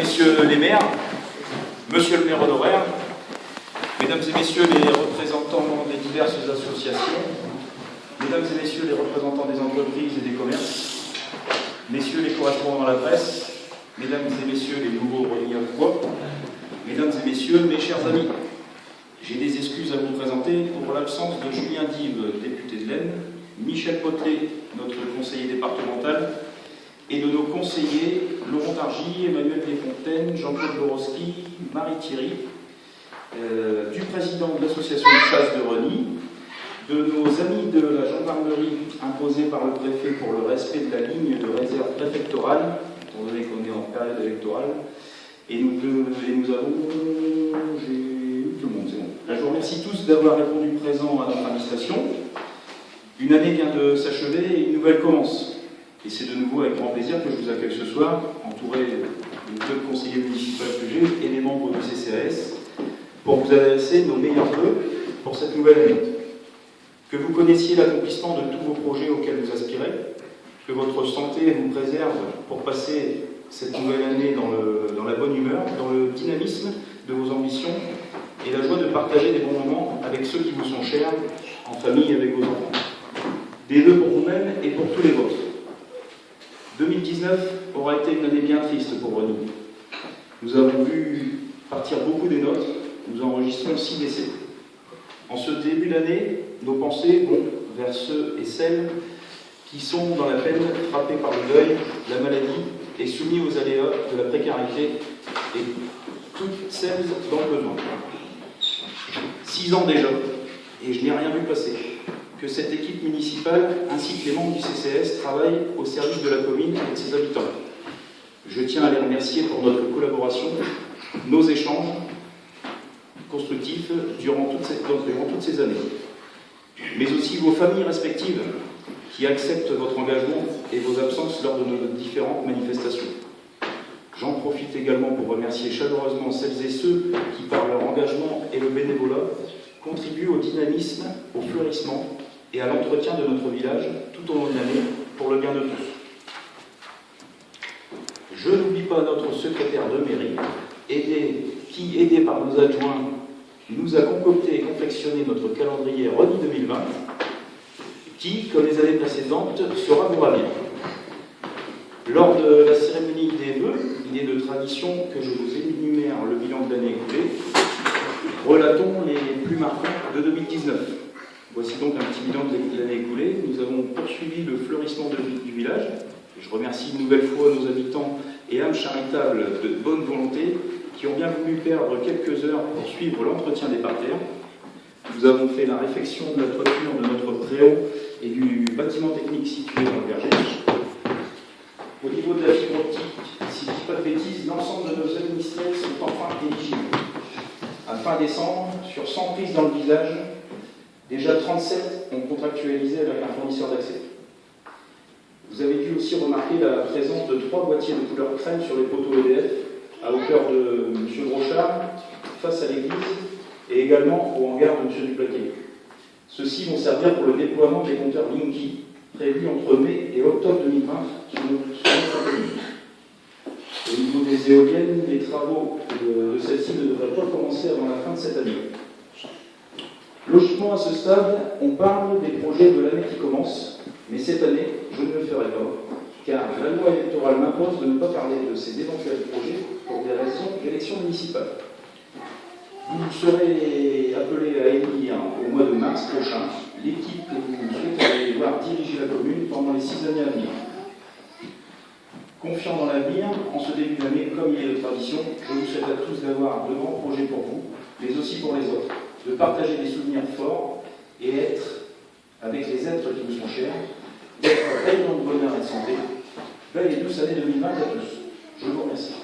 messieurs les maires, monsieur le maire honoraire, mesdames et messieurs les représentants des diverses associations, mesdames et messieurs les représentants des entreprises et des commerces, messieurs les correspondants à la presse, mesdames et messieurs les nouveaux Rognacois, mesdames et messieurs mes chers amis, j'ai des excuses à vous présenter pour l'absence de Julien Dive, député de l'Aisne, Michel Potelet, notre conseiller départemental, et de nos conseillers Laurent Targy, Emmanuel Desfontaines, Jean-Claude Borowski, Marie Thierry, du président de l'association de chasse de Reny, de nos amis de la gendarmerie imposés par le préfet pour le respect de la ligne de réserve préfectorale, étant donné qu'on est en période électorale, et nous avons... J'ai eu tout le monde, c'est bon. Je vous remercie tous d'avoir répondu présent à notre invitation. Une année vient de s'achever et une nouvelle commence. Et c'est de nouveau avec grand plaisir que je vous accueille ce soir, entouré du club conseiller municipal que j'ai et des membres du CCAS, pour vous adresser nos meilleurs vœux pour cette nouvelle année. Que vous connaissiez l'accomplissement de tous vos projets auxquels vous aspirez, que votre santé vous préserve pour passer cette nouvelle année dans la bonne humeur, dans le dynamisme de vos ambitions et la joie de partager des bons moments avec ceux qui vous sont chers, en famille avec vos enfants. Des vœux pour vous-même et pour tous les vôtres. 2019 aura été une année bien triste pour Reny. Nous avons vu partir beaucoup des nôtres, nous enregistrons 6 décès. En ce début d'année, nos pensées vont vers ceux et celles qui sont dans la peine, frappés par le deuil, la maladie et soumis aux aléas de la précarité et toutes celles dans le besoin. 6 ans déjà, et je n'ai rien vu passer. Que cette équipe municipale ainsi que les membres du CCAS travaillent au service de la commune et de ses habitants. Je tiens à les remercier pour notre collaboration, nos échanges constructifs durant toutes ces années. Mais aussi vos familles respectives qui acceptent votre engagement et vos absences lors de nos différentes manifestations. J'en profite également pour remercier chaleureusement celles et ceux qui, par leur engagement et le bénévolat, contribuent au dynamisme, au fleurissement et à l'entretien de notre village tout au long de l'année pour le bien de tous. Je n'oublie pas notre secrétaire de mairie, qui, aidé par nos adjoints, nous a concocté et confectionné notre calendrier Reny 2020, qui, comme les années précédentes, sera vous ravir. Lors de la cérémonie des vœux, il est de tradition que je vous énumère le bilan de l'année écoulée. Relatons les plus marquants de 2019. Voici donc un petit bilan de l'année écoulée. Nous avons poursuivi le fleurissement du village. Je remercie une nouvelle fois nos habitants et âmes charitables de bonne volonté qui ont bien voulu perdre quelques heures pour suivre l'entretien des parterres. Nous avons fait la réfection de la toiture de notre préau et du bâtiment technique situé dans le verger. Au niveau de la fibre optique, si je ne dis pas de bêtises, l'ensemble de nos administrés sont enfin éligibles. À fin décembre, sur 100 prises dans le visage, déjà 37 ont contractualisé avec un fournisseur d'accès. Vous avez dû aussi remarquer la présence de 3 boîtiers de couleur crème sur les poteaux EDF, à hauteur de M. Brochard, face à l'église, et également au hangar de M. Duplaquet. Ceux-ci vont servir pour le déploiement des compteurs Linky, prévus entre mai et octobre 2020 sur notre commune. Au niveau des éoliennes, les travaux de celles-ci ne devraient pas commencer avant la fin de cette année. Logiquement, à ce stade, on parle des projets de l'année qui commence, mais cette année, je ne le ferai pas, car la loi électorale m'impose de ne pas parler de ces éventuels projets pour des raisons d'élection municipale. Vous serez appelé à élire au mois de mars prochain l'équipe que vous souhaiteriez voir diriger la commune pendant les 6 années à venir. Confiant dans l'avenir, en ce début d'année, comme il est de tradition, je vous souhaite à tous d'avoir de grands projets pour vous, mais aussi pour les autres, de partager des souvenirs forts et être avec les êtres qui vous sont chers, d'être rayonnant de bonheur et de santé. Belle et douce année 2020 à tous. Je vous remercie.